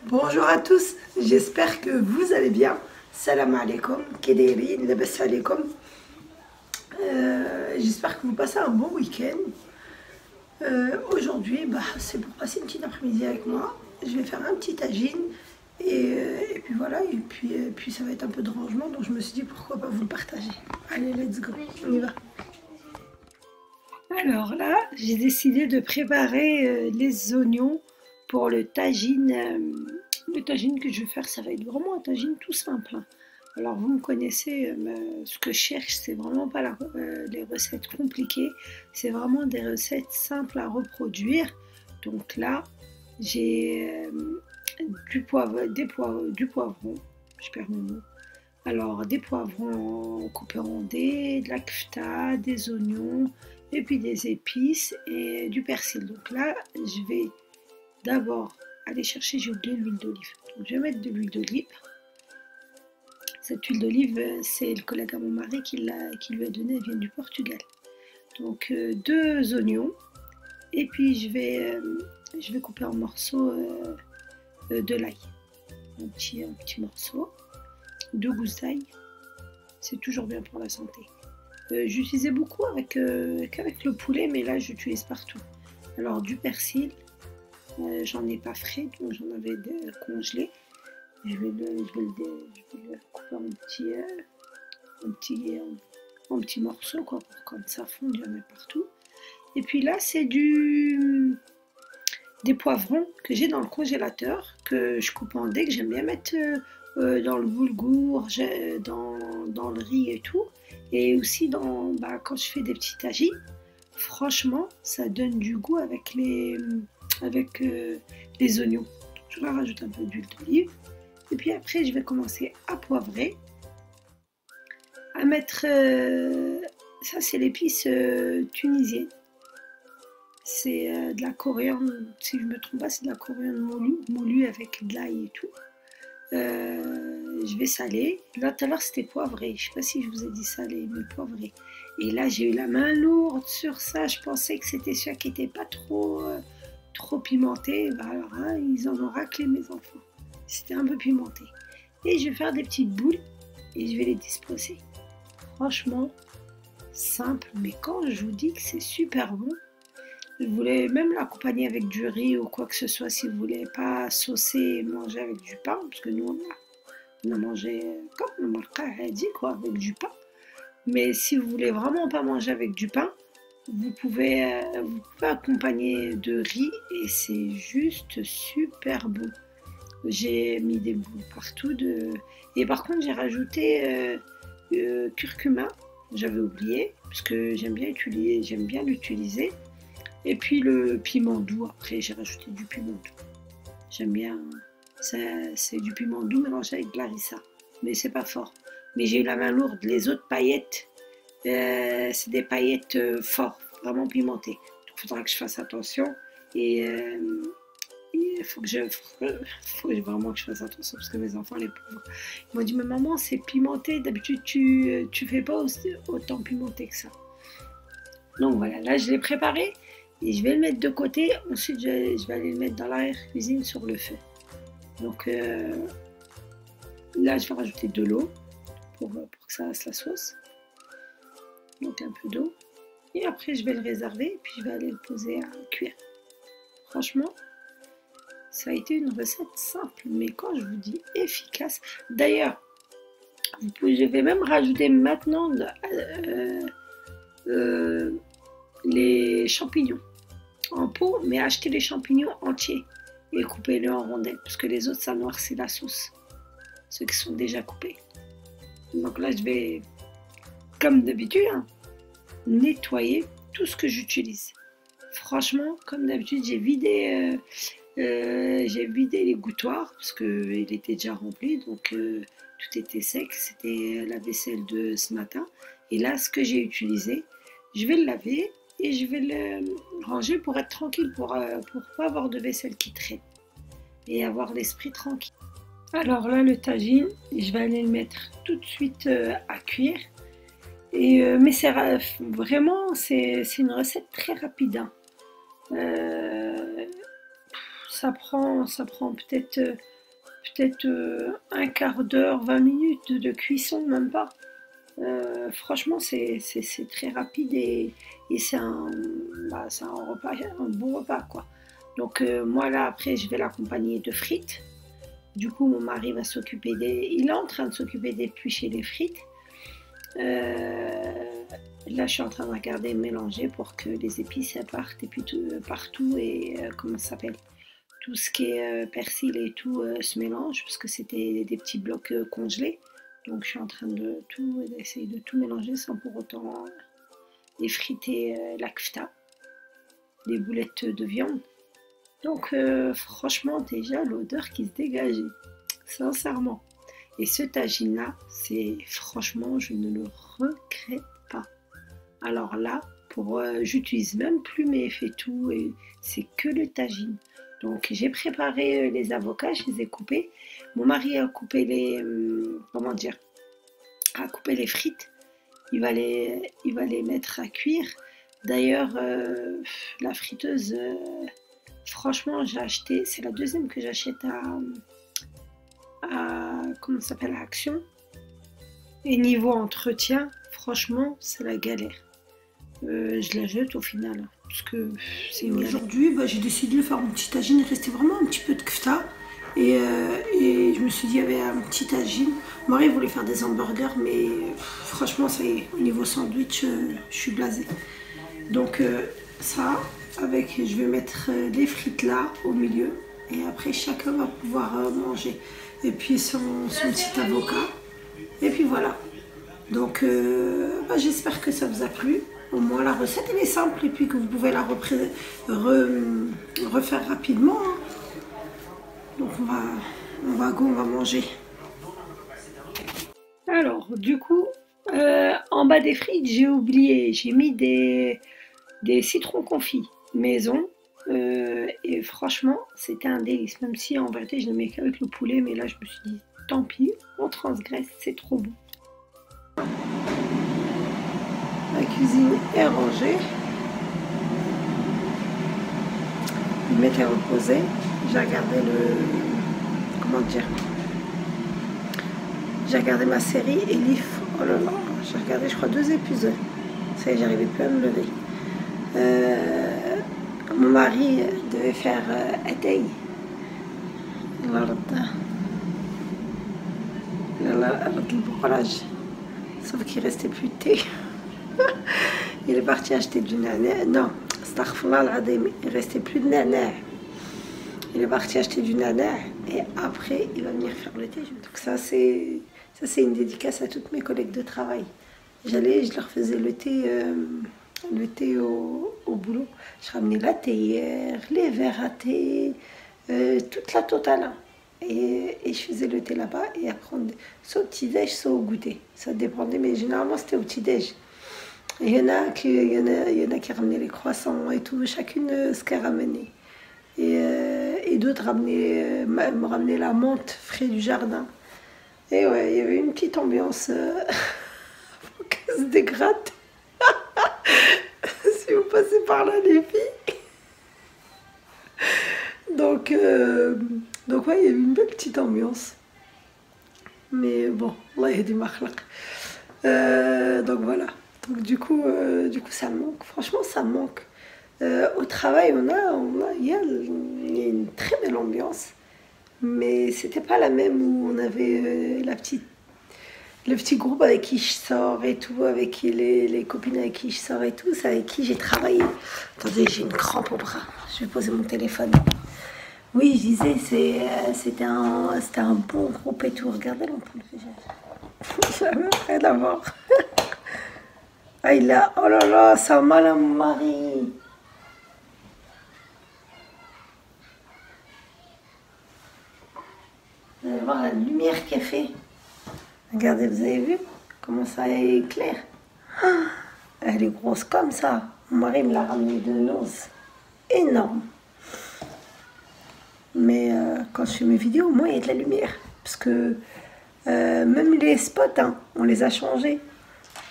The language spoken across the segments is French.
Bonjour à tous, j'espère que vous allez bien. Salam alaikum, kedeirin, labas alaikum. J'espère que vous passez un bon week-end. Aujourd'hui, c'est pour passer une petite après-midi avec moi. Je vais faire un petit tagine et puis voilà, et puis ça va être un peu de rangement, donc je me suis dit pourquoi pas vous le partager. Allez, let's go, on y va. Alors là, j'ai décidé de préparer les oignons pour le tagine. Le tagine que je vais faire, ça va être vraiment un tagine tout simple, hein. Alors vous me connaissez, ce que je cherche, c'est vraiment pas les recettes compliquées, c'est vraiment des recettes simples à reproduire. Donc là, j'ai du poivron, je perds mon mot. Alors, des poivrons coupés en dés, de la kefta, des oignons, et puis des épices et du persil. Donc là, je vais d'abord aller chercher, j'ai oublié l'huile d'olive. Donc je vais mettre de l'huile d'olive. Cette huile d'olive, c'est le collègue à mon mari qui lui a donné, elle vient du Portugal. Donc deux oignons, et puis je vais couper en morceaux de l'ail. Un petit morceau, deux gousses d'ail, c'est toujours bien pour la santé. J'utilisais beaucoup qu'avec le poulet, mais là j'utilise partout. Alors du persil, j'en ai pas frais, donc j'en avais congelé. Je vais le couper en petits morceaux, quoi, pour quand ça fond, il y en a partout. Et puis là, c'est des poivrons que j'ai dans le congélateur, que je coupe en dés, que j'aime bien mettre dans le boulgour, dans le riz et tout. Et aussi quand je fais des petits tagines, franchement, ça donne du goût avec les oignons. Donc, je vais rajouter un peu d'huile d'olive. Et puis après, je vais commencer à poivrer, à mettre... ça, c'est l'épice tunisienne. C'est de la coriandre, si je ne me trompe pas, c'est de la coriandre moulue avec de l'ail et tout. Je vais saler. Là, tout à l'heure, c'était poivré. Je ne sais pas si je vous ai dit salé, mais poivré. Et là, j'ai eu la main lourde sur ça. Je pensais que c'était celui qui n'était pas trop pimenté. Alors, hein, ils en ont raclé, mes enfants. C'était un peu pimenté. Et je vais faire des petites boules et je vais les disposer. Franchement, simple. Mais quand je vous dis que c'est super bon, vous voulez même l'accompagner avec du riz ou quoi que ce soit si vous voulez pas saucer et manger avec du pain, parce que nous on a mangé comme le marca a dit, quoi, avec du pain. Mais si vous voulez vraiment pas manger avec du pain, vous pouvez accompagner de riz et c'est juste super bon. J'ai mis des boules partout et par contre j'ai rajouté curcuma, j'avais oublié parce que j'aime bien l'utiliser. Et puis le piment doux, après j'ai rajouté du piment doux. J'aime bien, c'est du piment doux mélangé avec de l'arissa, mais c'est pas fort. Mais j'ai eu la main lourde. Les autres paillettes, c'est des paillettes fortes, vraiment pimentées. Donc il faudra que je fasse attention et il faut vraiment que je fasse attention parce que mes enfants, les pauvres, ils m'ont dit mais maman c'est pimenté, d'habitude tu fais pas autant pimenté que ça. Donc voilà, là je l'ai préparé et je vais le mettre de côté. Ensuite je vais aller le mettre dans l'arrière-cuisine sur le feu. Donc là je vais rajouter de l'eau pour que ça fasse la sauce. Donc un peu d'eau. Et après je vais le réserver et puis je vais aller le poser à cuire. Franchement, ça a été une recette simple, mais quand je vous dis efficace. D'ailleurs, je vais même rajouter maintenant les champignons en pot, mais acheter les champignons entiers et couper-les en rondelles, parce que les autres, ça noircit la sauce, ceux qui sont déjà coupés. Donc là, je vais, comme d'habitude, hein, nettoyer tout ce que j'utilise. Franchement, comme d'habitude, j'ai vidé les gouttoirs parce qu'il était déjà rempli, donc tout était sec. C'était la vaisselle de ce matin. Et là, ce que j'ai utilisé, je vais le laver et je vais le ranger pour être tranquille, pour pas avoir de vaisselle qui traîne et avoir l'esprit tranquille. Alors là, le tagine, je vais aller le mettre tout de suite à cuire. Mais c'est une recette très rapide, hein. ça prend peut-être un quart d'heure, 20 minutes de cuisson, même pas. Franchement, c'est très rapide et c'est c'est un repas, un bon repas, quoi. Donc moi là, après, je vais l'accompagner de frites. Du coup, mon mari va s'occuper il est en train de s'occuper d'éplucher les frites. Là, je suis en train de regarder mélanger pour que les épices partent et puis partout et comment ça s'appelle? Tout ce qui est persil et tout se mélange parce que c'était des petits blocs congelés. Donc je suis en train d'essayer de tout mélanger sans pour autant effriter la kfta, les boulettes de viande. Donc franchement déjà l'odeur qui se dégageait, sincèrement. Et ce tagine là, c'est franchement je ne le regrette pas. Alors là, j'utilise même plus mes faitout et c'est que le tagine. Donc j'ai préparé les avocats, je les ai coupés. Mon mari a coupé a coupé les frites. Il va les mettre à cuire. D'ailleurs, la friteuse, franchement, j'ai acheté, c'est la deuxième que j'achète comment ça s'appelle, à Action. Et niveau entretien, franchement, c'est la galère. Je la jette au final, parce que c'est une galère. Aujourd'hui, j'ai décidé de faire mon petit tagine. Il restait vraiment un petit peu de kfta. Et je me suis dit, il y avait un petit tagine. Mon mari voulait faire des hamburgers, mais franchement, ça y est, au niveau sandwich, je suis blasée. Donc ça, je vais mettre les frites là, au milieu. Et après, chacun va pouvoir manger. Et puis son petit avocat. Et puis voilà. Donc j'espère que ça vous a plu. Au moins la recette elle est simple et puis que vous pouvez la refaire rapidement. Hein. Donc on va manger. Alors du coup, en bas des frites, j'ai oublié, j'ai mis des citrons confits maison. Et franchement, c'était un délice. Même si en vérité, je ne mets qu'avec le poulet, mais là, je me suis dit, tant pis, on transgresse, c'est trop bon. La cuisine est rangée. Je m'étais reposée. J'ai regardé j'ai regardé ma série Elif. Oh là là, j'ai regardé, je crois, 2 épisodes. Ça y est, j'arrivais plus à me lever. Mon mari devait faire Atay. Sauf qu'il restait plus de thé. Il est parti acheter du nana. Non, il restait plus de nana. Il est parti acheter du nana et après il va venir faire le thé. Donc ça c'est une dédicace à toutes mes collègues de travail. Je leur faisais le thé au boulot. Je ramenais la théière, les verres à thé, toute la totale. Et je faisais le thé là-bas et après, soit au petit-déj, soit au goûter. Ça dépendait, mais généralement c'était au petit-déj. Il y en a qui ramenaient les croissants et tout, chacune ce qu'elle ramenait. Et d'autres me ramenaient la menthe frais du jardin. Et ouais, il y avait une petite ambiance faut qu'elle se dégrade. Si vous passez par là, les filles. Donc ouais, il y avait une belle petite ambiance. Mais bon, Allah yahdi ma khlaq. Donc voilà. Donc du coup, ça manque. Franchement, ça manque. Au travail, il y a une très belle ambiance. Mais c'était pas la même où on avait le petit groupe avec qui je sors et tout, avec qui les copines avec qui je sors et tout, c'est avec qui j'ai travaillé. Attendez, j'ai une crampe au bras. Je vais poser mon téléphone. Oui, je disais, c'était un bon groupe et tout. Regardez l'ampoule que j'ai. J'avais rien à voir. Ah, oh là là, ça a mal à mon mari. Vous allez voir la lumière qu'elle fait. Regardez, vous avez vu comment ça éclaire? Elle est grosse comme ça. Mon mari me l'a ramenée de noces. Énorme. Mais quand je fais mes vidéos, au moins il y a de la lumière. Parce que même les spots, hein, on les a changés.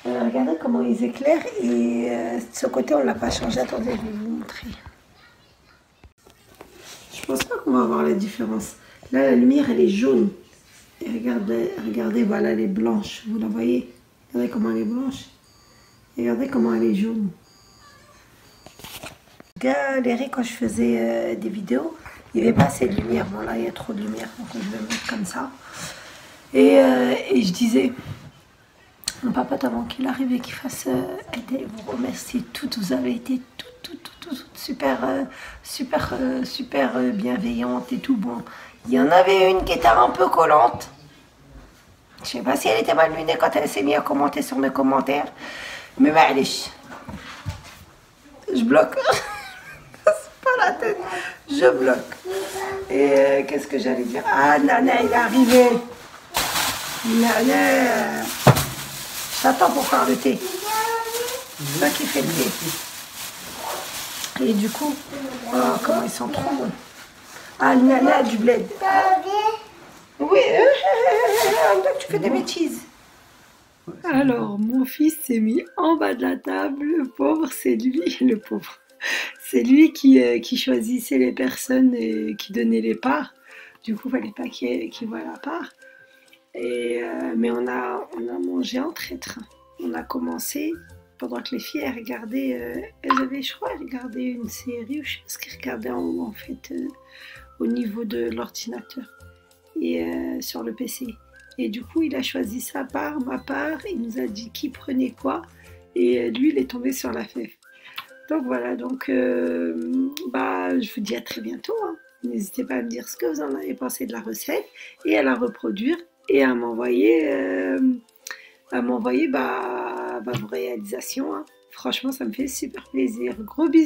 Regardez comment ils éclairent. Et de ce côté, on ne l'a pas changé. Attendez, je vais vous montrer. Je pense pas qu'on va voir la différence. Là, la lumière, elle est jaune. Et regardez, voilà, elle est blanche. Vous la voyez? Regardez comment elle est blanche. Et regardez comment elle est jaune. Galéré quand je faisais des vidéos. Il n'y avait pas assez de lumière. Bon, là, il y a trop de lumière. Donc, je vais me mettre comme ça. Et je disais, mon papa, avant qu'il arrive et qu'il fasse aider, vous remercie toutes. Vous avez été toutes super, super bienveillantes et tout. Bon, il y en avait une qui était un peu collante. Je sais pas si elle était mal lunée quand elle s'est mise à commenter sur mes commentaires. Mais allez, je bloque. C'est pas la tête. Je bloque. Et qu'est-ce que j'allais dire? Ah, Nana, il est arrivé. Nana. J'attends pour faire le thé. C'est ça qui fait le thé. Et du coup, oh, comment ils sont trop bons. Ah, le Nana du bled. Oui, tu fais des bêtises. Alors, mon fils s'est mis en bas de la table. Le pauvre, c'est lui, le pauvre. C'est lui qui choisissait les personnes et qui donnait les parts. Du coup, il ne fallait pas qu'il voie la part. Mais on a mangé en traître. On a commencé, pendant que les filles elles regardaient, elles avaient, je crois, regardé une série, ou je sais pas ce qu'elles regardaient en haut, en fait, au niveau de l'ordinateur et sur le PC. Et du coup, il a choisi sa part, ma part, il nous a dit qui prenait quoi, et lui, il est tombé sur la fève. Donc voilà, donc je vous dis à très bientôt. Hein. N'hésitez pas à me dire ce que vous en avez pensé de la recette et à la reproduire et à m'envoyer vos réalisations. Hein. Franchement, ça me fait super plaisir. Gros bisous.